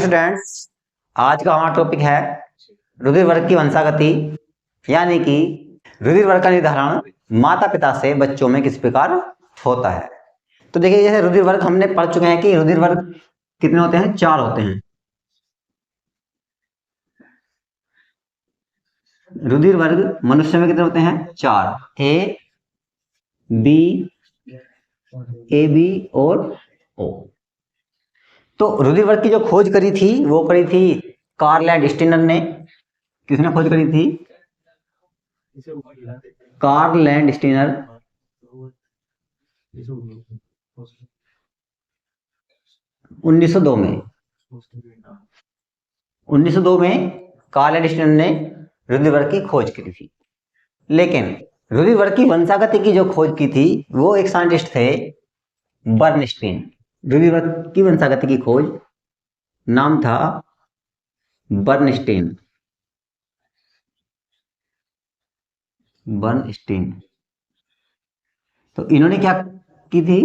Students, आज का हमारा टॉपिक है रुधिर वर्ग की वंशागति, यानी कि रुधिर वर्ग का निर्धारण माता पिता से बच्चों में किस प्रकार होता है। तो देखिए, जैसे रुधिर वर्ग हमने पढ़ चुके हैं कि रुधिर वर्ग कितने होते हैं, 4 होते हैं। रुधिर वर्ग मनुष्य में कितने होते हैं, 4, ए बी और ओ। तो रुधिर वर्ग की जो खोज करी थी वो करी थी कार्ल एंड स्टीनर ने। किसने खोज करी थी? Karl and Steiner. 1902 में 1902 में कार्ल एंड स्टीनर ने रुधिर वर्ग की खोज करी थी। लेकिन रुधिर वर्ग की वंशागति की जो खोज की थी वो एक साइंटिस्ट थे, बर्नस्टीन। रुधिर वर्ग की वंशागति की खोज नाम था बर्नस्टीन। तो इन्होंने क्या की थी?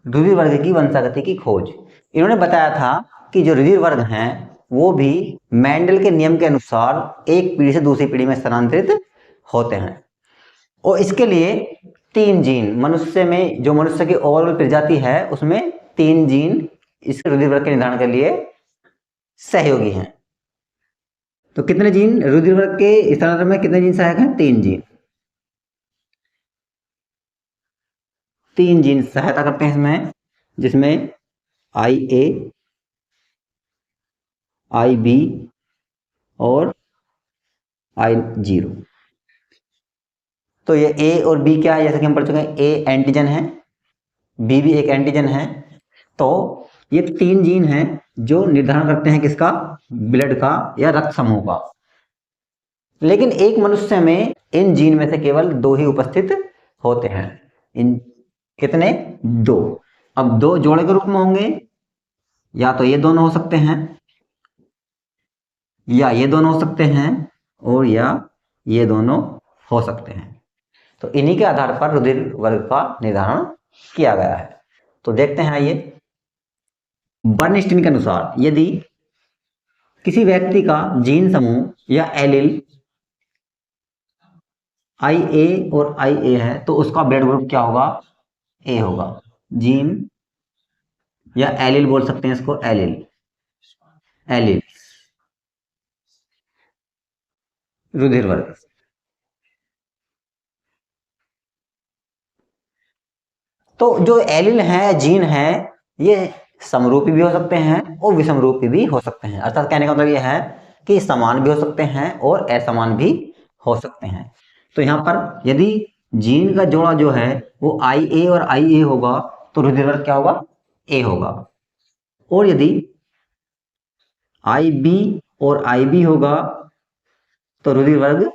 रुधिर वर्ग की वंशागति की खोज। इन्होंने बताया था कि जो रुधिर वर्ग हैं वो भी मेंडल के नियम के अनुसार एक पीढ़ी से दूसरी पीढ़ी में स्थानांतरित होते हैं, और इसके लिए 3 जीन मनुष्य में, जो मनुष्य की ओवरऑल प्रजाति है उसमें 3 जीन इस रुधिर वर्ग के निर्धारण के लिए सहयोगी हैं। तो कितने जीन रुधिर वर्ग के स्थानांतरण में, कितने जीन सहायक हैं? 3 जीन। 3 जीन सहायता करते हैं इसमें, जिसमें IA, IB और I0। तो ये A और B क्या है? जैसे कि हम पढ़ चुके हैं, A एंटीजन है, B भी एक एंटीजन है। तो ये 3 जीन हैं जो निर्धारण करते हैं किसका? ब्लड का या रक्त समूह का। लेकिन एक मनुष्य में इन जीन में से केवल 2 ही उपस्थित होते हैं। इन कितने? 2। अब 2 जोड़े के रूप में होंगे, या तो ये दोनों हो सकते हैं, या ये दोनों हो सकते हैं, और या ये दोनों हो सकते हैं। तो इन्हीं के आधार पर रुधिर वर्ग का निर्धारण किया गया है। तो देखते हैं, आइए। बर्नस्टीन के अनुसार यदि किसी व्यक्ति का जीन समूह या एलील IA और IA है तो उसका ब्लड ग्रुप क्या होगा? A होगा। जीन या एलील बोल सकते हैं इसको, एलील रुधिर वर्ग। तो जो एलील है, जीन है, ये समरूपी भी हो सकते हैं और विषमरूपी भी हो सकते हैं। अर्थात कहने का मतलब ये है कि समान भी हो सकते हैं और असमान भी हो सकते हैं। तो यहाँ पर यदि जीन का जोड़ा जो है वो IA और IA होगा तो रुधिर वर्ग क्या होगा? A होगा। और यदि IB और IB होगा तो रुधिर वर्ग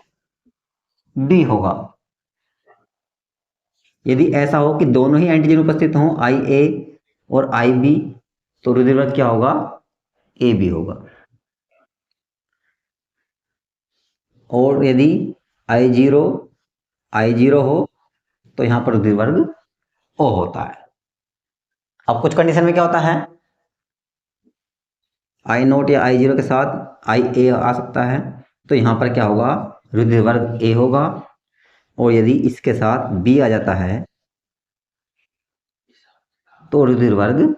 B होगा। यदि ऐसा हो कि दोनों ही एंटीजन उपस्थित हों, IA और IB, तो रुधिर वर्ग क्या होगा? AB होगा। और यदि I0 हो तो यहां पर रुधिर वर्ग O होता है। अब कुछ कंडीशन में क्या होता है, I0 या I0 के साथ IA आ सकता है, तो यहां पर क्या होगा? रुधिर वर्ग A होगा। और यदि इसके साथ B आ जाता है तो रुधिर वर्ग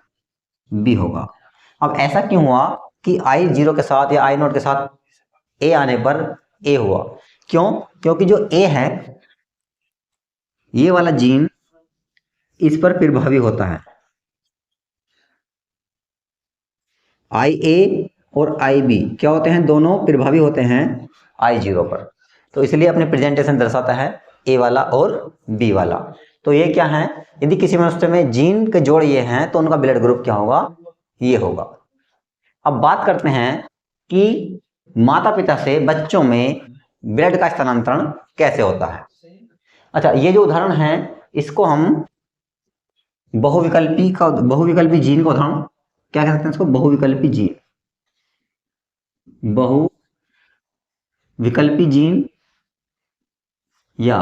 B होगा। अब ऐसा क्यों हुआ कि I0 के साथ या I0 के साथ A आने पर A हुआ? क्यों? क्योंकि जो A है, ये वाला जीन इस पर प्रभावी होता है। IA और IB क्या होते हैं? दोनों प्रभावी होते हैं I0 पर। तो इसलिए अपने प्रेजेंटेशन दर्शाता है A वाला और B वाला। तो ये क्या है? यदि किसी मनुष्य में जीन के जोड़ ये हैं तो उनका ब्लड ग्रुप क्या होगा? ये होगा। अब बात करते हैं कि माता पिता से बच्चों में ब्लड का स्थानांतरण कैसे होता है। अच्छा, ये जो उदाहरण है इसको हम बहुविकल्पी जीन का उदाहरण क्या कह सकते हैं? इसको बहुविकल्पी जीन या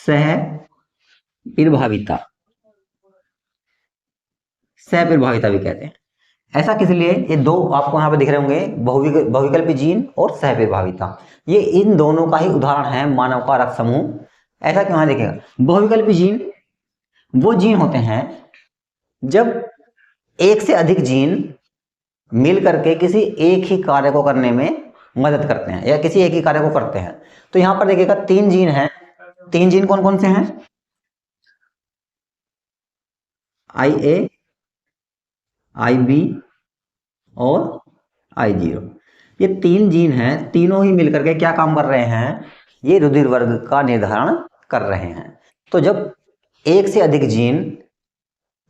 सहप्रभाविता भी कहते हैं। ऐसा किस लिए, ये दो आपको यहाँ पे दिख रहे होंगे, बहुविकल्पी जीन और सहप्रभाविता, ये इन दोनों का ही उदाहरण है मानव का रक्त समूह। ऐसा क्यों है देखिएगा, बहुविकल्पी जीन वो जीन होते हैं जब एक से अधिक जीन मिल करके किसी एक ही कार्य को करने में मदद करते हैं या किसी एक ही कार्य को करते हैं। तो यहां पर देखिएगा 3 जीन हैं, 3 जीन कौन कौन से हैं, IA, IB और I0, ये 3 जीन हैं, तीनों ही मिलकर के क्या काम कर रहे हैं, ये रुधिर वर्ग का निर्धारण कर रहे हैं। तो जब एक से अधिक जीन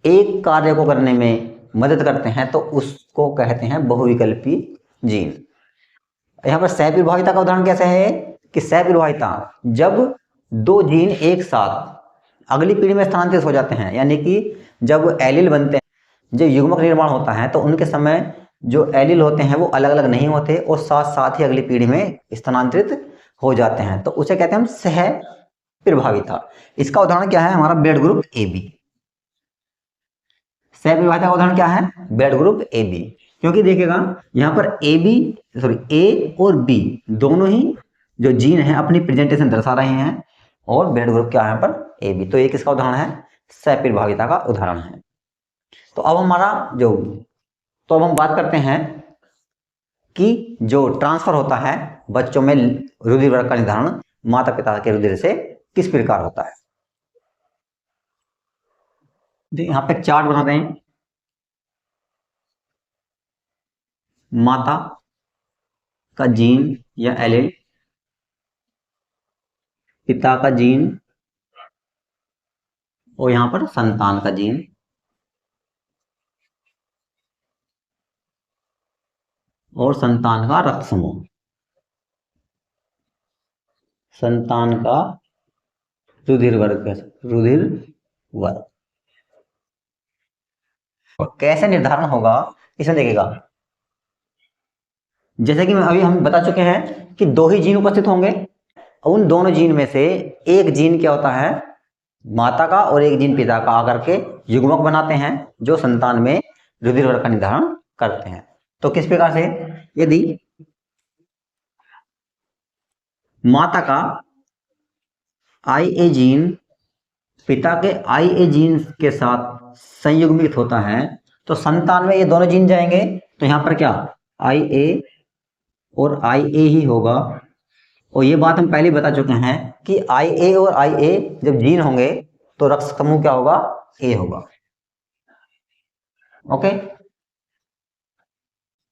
एक कार्य को करने में मदद करते हैं तो उसको कहते हैं बहुविकल्पी जीन। यहां पर सहप्रभाविता का उदाहरण कैसे है कि सहप्रभाविता जब 2 जीन एक साथ अगली पीढ़ी में स्थानांतरित हो जाते हैं, यानी कि जब एलील बनते हैं, जब युग्मक निर्माण होता है तो उनके समय जो एलील होते हैं वो अलग अलग नहीं होते और साथ साथ ही अगली पीढ़ी में स्थानांतरित हो जाते हैं, तो उसे कहते हैं हम सहप्रभाविता। इसका उदाहरण क्या है, हमारा ब्लड ग्रुप AB। सहप्रभाविता का उदाहरण क्या है, ब्लड ग्रुप AB, क्योंकि देखिएगा यहाँ पर A और B दोनों ही जो जीन है अपनी प्रेजेंटेशन दर्शा रहे हैं और ब्लड ग्रुप क्या है यहाँ पर AB, तो ये किसका उदाहरण है, सहप्रभाविता का उदाहरण है। तो अब हम बात करते हैं कि जो ट्रांसफर होता है बच्चों में रुधिर वर्ग का निर्धारण माता पिता के रुधिर से किस प्रकार होता है। यहाँ पे चार्ट बनाते हैं, माता का जीन या एलील, पिता का जीन और यहां पर संतान का जीन, और संतान का रक्त समूह, संतान का रुधिर वर्ग, और कैसे निर्धारण होगा इसमें देखिएगा, जैसे कि अभी हम बता चुके हैं कि 2 ही जीन उपस्थित होंगे, उन दोनों जीन में से एक जीन क्या होता है माता का और एक जीन पिता का आकर के युग्मक बनाते हैं जो संतान में रुधिर वर्ग का निर्धारण करते हैं। तो किस प्रकार से, यदि माता का IA जीन पिता के IA जीन के साथ संयुग्मित होता है तो संतान में ये दोनों जीन जाएंगे, तो यहां पर क्या IA और IA ही होगा। और ये बात हम पहले बता चुके हैं कि IA और IA जब जीन होंगे तो रक्त समूह क्या होगा, A होगा। ओके,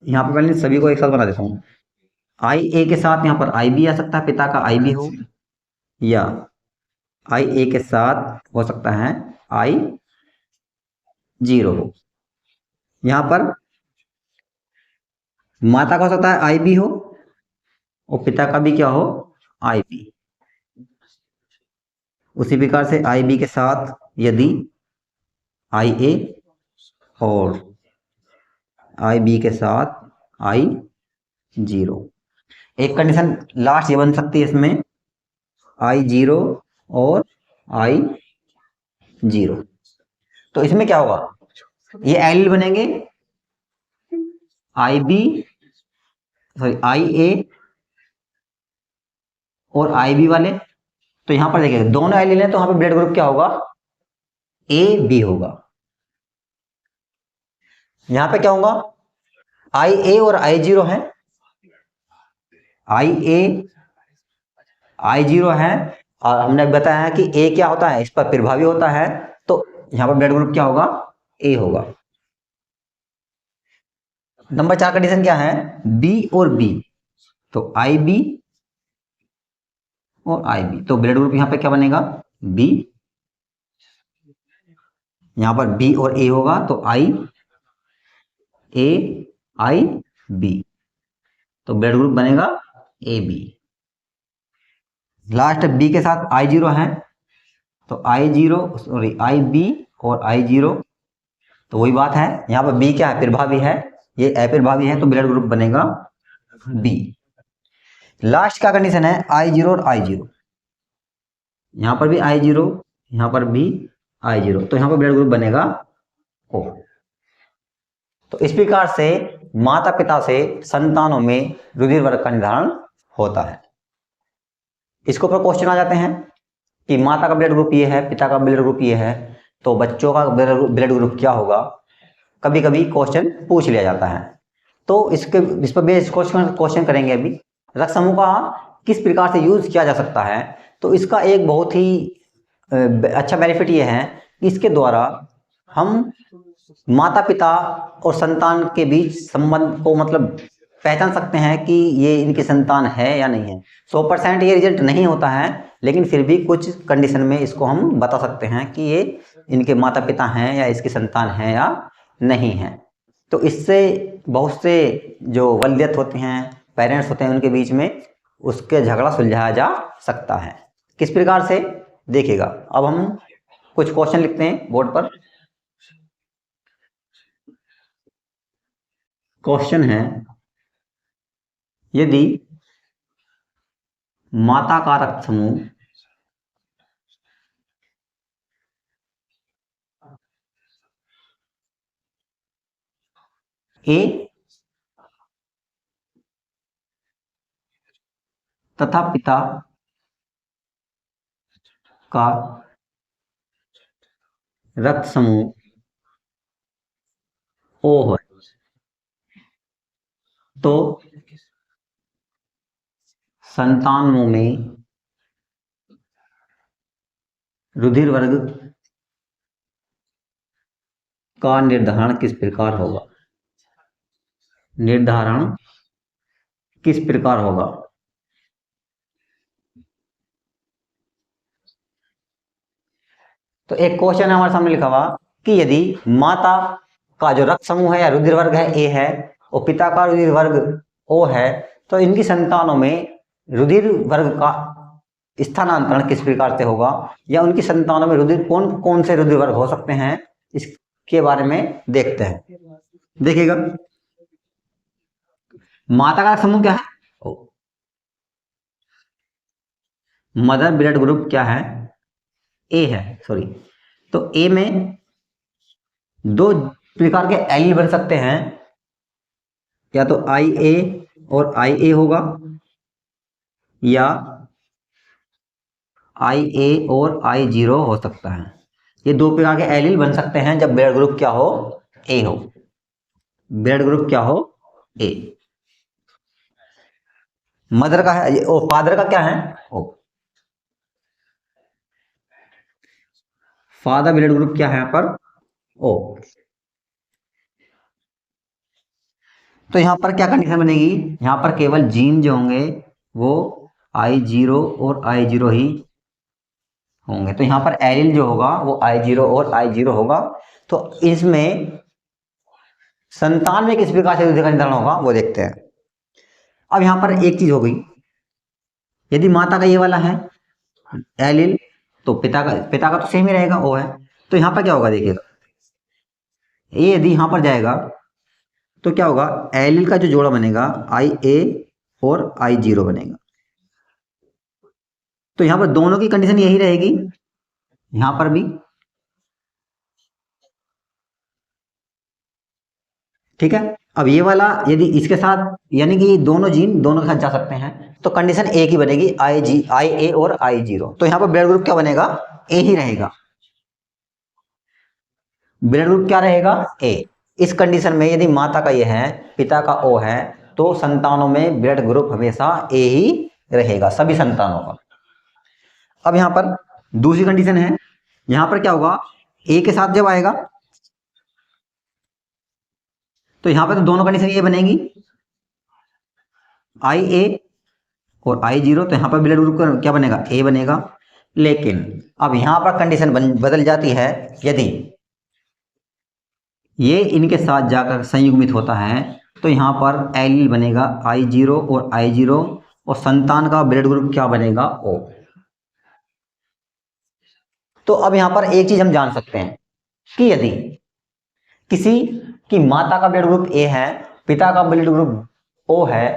यहां पर पहले सभी को एक साथ बना देता हूं, IA के साथ यहां पर IB आ सकता है, पिता का IB हो, या IA के साथ हो सकता है I0 हो। यहां पर माता का हो सकता है IB हो और पिता का भी क्या हो, IB। उसी प्रकार से IB के साथ यदि IA और IB के साथ I0, एक कंडीशन लास्ट ये बन सकती है इसमें I0 और I0, तो इसमें क्या होगा, ये एलील बनेंगे IA और IB वाले। तो यहां पर देखिए दोनों एलील हैं तो यहां पर ब्लड ग्रुप क्या होगा, AB होगा। यहां पे क्या होगा, IA और I0 है, IA I0 है, और हमने बताया है कि A क्या होता है, इस पर प्रभावी होता है, तो यहां पर ब्लड ग्रुप क्या होगा, A होगा। नंबर 4 कंडीशन क्या है, B और B, तो IB और IB, तो ब्लड ग्रुप यहां पे क्या बनेगा, B। यहां पर B और A होगा तो IB, तो ब्लड ग्रुप बनेगा AB। लास्ट B के साथ I0 है तो IB और I0, तो वही बात है, यहां पर B क्या है, प्रभावी है, ये अप्रभावी है, तो ब्लड ग्रुप बनेगा B। लास्ट का कंडीशन है I0 और I0, यहां पर भी I0, यहां पर भी I0, तो यहां पर ब्लड ग्रुप बनेगा O। तो इस प्रकार से माता पिता से संतानों में रुधिर वर्ग का निर्धारण होता है। इसके ऊपर क्वेश्चन आ जाते हैं कि माता का ब्लड ग्रुप ये है, पिता का ब्लड ग्रुप ये है, तो बच्चों का ब्लड ग्रुप क्या होगा, कभी कभी क्वेश्चन पूछ लिया जाता है। तो इस पर बेस क्वेश्चन करेंगे अभी। रक्त समूह का किस प्रकार से यूज किया जा सकता है, तो इसका एक बहुत ही अच्छा बेनिफिट ये है कि इसके द्वारा हम माता पिता और संतान के बीच संबंध को मतलब पहचान सकते हैं कि ये इनकी संतान है या नहीं है। 100% ये रिजल्ट नहीं होता है, लेकिन फिर भी कुछ कंडीशन में इसको हम बता सकते हैं कि ये इनके माता पिता हैं या इसकी संतान है या नहीं है। तो इससे बहुत से जो वल्यत होते हैं, पेरेंट्स होते हैं, उनके बीच में उसके झगड़ा सुलझाया जा सकता है। किस प्रकार से देखिएगा। अब हम कुछ क्वेश्चन लिखते हैं बोर्ड पर। क्वेश्चन है, यदि माता का रक्त समूह ए तथा पिता का रक्त समूह ओ है, तो संतानों में रुधिर वर्ग का निर्धारण किस प्रकार होगा। निर्धारण किस प्रकार होगा। तो एक क्वेश्चन है हमारे सामने लिखा हुआ कि यदि माता का जो रक्त समूह है या रुधिर वर्ग है ए है और पिता का रुधिर वर्ग ओ है, तो इनकी संतानों में रुधिर वर्ग का स्थानांतरण किस प्रकार से होगा, या उनकी संतानों में रुधिर कौन कौन से रुधिर वर्ग हो सकते हैं, इसके बारे में देखते हैं। देखिएगा, माता का समूह क्या है, मदर ब्लड ग्रुप क्या है, ए है, सॉरी। तो ए में दो प्रकार के एलील बन सकते हैं, या तो आई ए और आई ए होगा, या आई ए और आई जीरो हो सकता है। ये दो प्रकार के एलील बन सकते हैं जब ब्लड ग्रुप क्या हो, ए हो। ब्लड ग्रुप क्या हो, ए। मदर का है ओ, फादर का क्या है, ओ। फादर ब्लड ग्रुप क्या है यहाँ पर, ओ। तो यहां पर क्या कंडीशन बनेगी, यहां पर केवल जीन जो होंगे वो I0 और I0 ही होंगे। तो यहां पर एलील जो होगा वो I0 और I0 होगा। तो इसमें संतान में किस प्रकार से का निर्धारण होगा वो देखते हैं। अब यहां पर एक चीज हो गई, यदि माता का ये वाला है एलील, तो पिता का तो सेम ही रहेगा, ओ है। तो यहां पर क्या होगा, देखिएगा, ये यदि यहां पर जाएगा तो क्या होगा, एलील का जो जोड़ा बनेगा IA और I0 बनेगा। तो यहां पर दोनों की कंडीशन यही रहेगी, यहां पर भी, ठीक है। अब ये वाला यदि इसके साथ, यानी कि दोनों जीन दोनों के साथ जा सकते हैं, तो कंडीशन एक ही बनेगी, IA और I0। तो यहां पर ब्लड ग्रुप क्या बनेगा, ए ही रहेगा। ब्लड ग्रुप क्या रहेगा, ए। इस कंडीशन में यदि माता का ये है, पिता का ओ है, तो संतानों में ब्लड ग्रुप हमेशा ए ही रहेगा, सभी संतानों का। अब यहां पर दूसरी कंडीशन है, यहां पर क्या होगा, ए के साथ जब आएगा तो यहां पर तो दोनों कंडीशन ये बनेगी, IA और I0। तो यहां पर ब्लड ग्रुप क्या बनेगा, ए बनेगा। लेकिन अब यहां पर कंडीशन बदल जाती है, यदि ये इनके साथ जाकर संयुग्मित होता है तो यहां पर एलील बनेगा I0 और I0, और संतान का ब्लड ग्रुप क्या बनेगा, O। तो अब यहां पर एक चीज हम जान सकते हैं कि यदि किसी की माता का ब्लड ग्रुप ए है, पिता का ब्लड ग्रुप O है,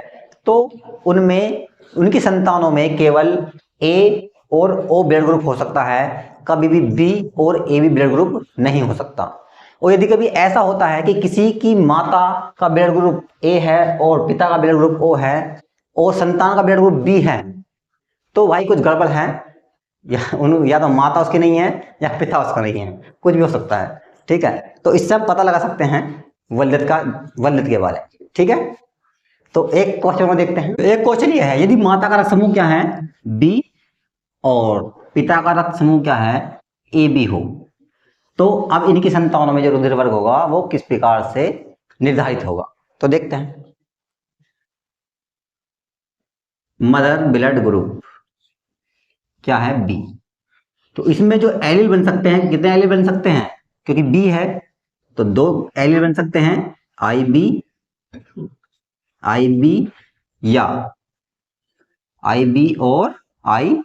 तो उनमें उनकी संतानों में केवल A और O ब्लड ग्रुप हो सकता है, कभी भी B और AB ब्लड ग्रुप नहीं हो सकता। और यदि कभी ऐसा होता है कि किसी की माता का ब्लड ग्रुप ए है और पिता का ब्लड ग्रुप ओ है और संतान का ब्लड ग्रुप बी है, तो भाई कुछ गड़बड़ है, या तो माता उसकी नहीं है या पिता उसका नहीं है, कुछ भी हो सकता है। ठीक है, तो इससे हम पता लगा सकते हैं वल्यत के बारे में। ठीक है, तो एक क्वेश्चन को देखते हैं। एक क्वेश्चन ये है, यदि माता का रक्त समूह क्या है बी और पिता का रक्त समूह क्या है ए बी हो, तो अब इनकी संतानों में जो रुधिर वर्ग होगा वो किस प्रकार से निर्धारित होगा, तो देखते हैं। मदर ब्लड ग्रुप क्या है बी, तो इसमें जो एलील बन सकते हैं, कितने एलील बन सकते हैं, क्योंकि बी है तो 2 एलील बन सकते हैं, आई बी या आई बी और आई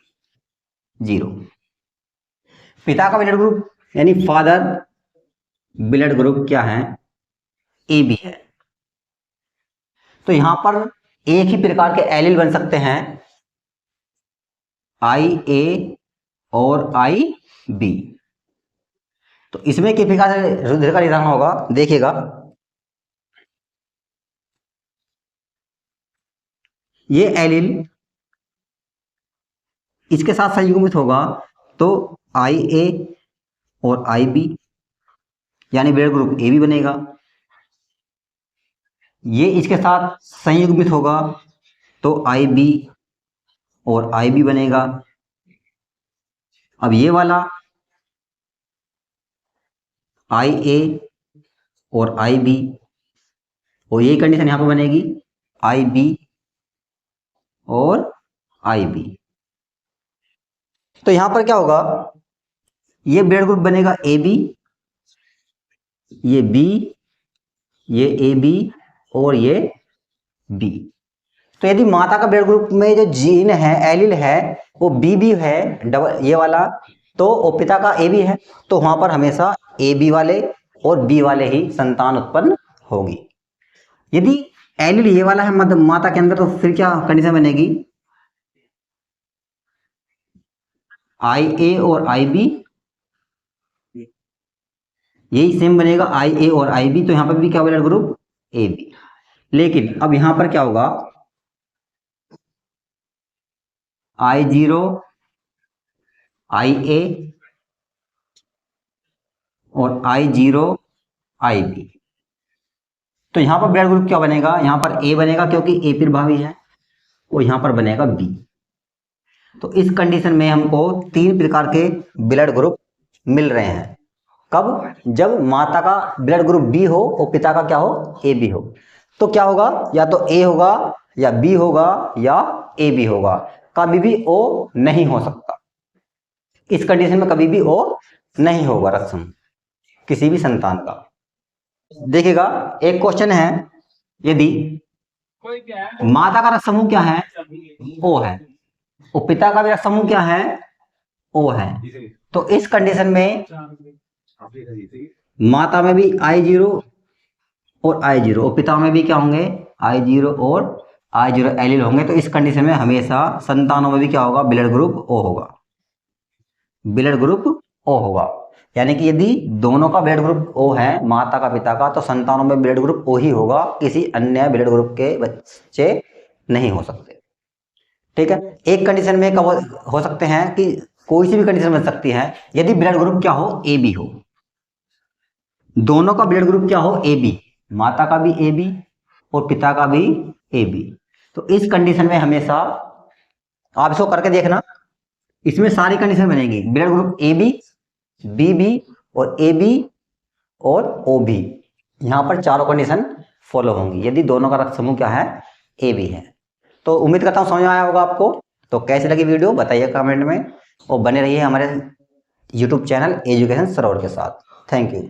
0। पिता का ब्लड ग्रुप यानी फादर ब्लड ग्रुप क्या है ए बी है, तो यहां पर एक ही प्रकार के एलील बन सकते हैं, आई ए और आई बी। तो इसमें किस प्रकार से रुधिर का निर्धारण होगा, देखिएगा। ये एलील इसके साथ संयुग्मित होगा तो आई ए और आई बी यानी ब्लड ग्रुप ए बी बनेगा। ये इसके साथ संयुग्मित होगा तो आई बी और आई बी बनेगा। अब ये वाला आई ए और आई बी, और ये कंडीशन यहां पर बनेगी आई बी और आई बी। तो यहां पर क्या होगा, ये ब्लड ग्रुप बनेगा ए बी, ये बी, ये ए बी और ये बी। तो यदि माता का ब्लड ग्रुप में जो जीन है एलील है वो बी बी है डबल ये वाला, तो और पिता का ए बी है, तो वहां पर हमेशा ए बी वाले और बी वाले ही संतान उत्पन्न होगी। यदि एलील ये वाला है माता के अंदर, तो फिर क्या कंडीशन बनेगी, आई ए और आई बी यही सेम बनेगा, आई ए और आई बी, तो यहां पर भी क्या ब्लड ग्रुप ए बी। लेकिन अब यहां पर क्या होगा, आई 0 आई ए और आई 0 आई बी, तो यहां पर ब्लड ग्रुप क्या बनेगा, यहां पर ए बनेगा क्योंकि ए प्रभावी है, और यहां पर बनेगा बी। तो इस कंडीशन में हमको 3 प्रकार के ब्लड ग्रुप मिल रहे हैं। कब, जब माता का ब्लड ग्रुप बी हो और पिता का क्या हो ए बी हो। तो क्या होगा, या तो ए होगा या बी होगा या ए बी होगा, कभी भी ओ नहीं हो सकता। इस कंडीशन में कभी भी ओ नहीं होगा रक्त समूह किसी भी संतान का। देखिएगा, एक क्वेश्चन है, यदि माता का रक्त समूह क्या है ओ है और पिता का भी रक्त समूह क्या है ओ है, तो इस कंडीशन में माता में भी आई 0 और आई 0 और पिता में भी क्या होंगे आई 0 और आई 0 एलील होंगे। तो इस कंडीशन में हमेशा संतानों में भी क्या होगा, ब्लड ग्रुप ओ होगा, ब्लड ग्रुप ओ होगा। यानी कि यदि दोनों का ब्लड ग्रुप ओ है माता का पिता का, तो संतानों में ब्लड ग्रुप ओ ही होगा, किसी अन्य ब्लड ग्रुप के बच्चे नहीं हो सकते। ठीक है, एक कंडीशन में कब हो सकते हैं कि कोई सी भी कंडीशन बन सकती है, यदि ब्लड ग्रुप क्या हो ए बी हो, दोनों का ब्लड ग्रुप क्या हो ए बी, माता का भी ए बी और पिता का भी ए बी। तो इस कंडीशन में हमेशा आप इसको करके देखना, इसमें सारी कंडीशन बनेगी, blood group A B, B B और ए बी और ओ बी, यहां पर चारों कंडीशन फॉलो होंगी यदि दोनों का रक्त समूह क्या है ए बी है। तो उम्मीद करता हूं समझ में आया होगा आपको। तो कैसी लगी वीडियो बताइए कमेंट में, और बने रहिए हमारे यूट्यूब चैनल एजुकेशन सरोवर के साथ। Thank you.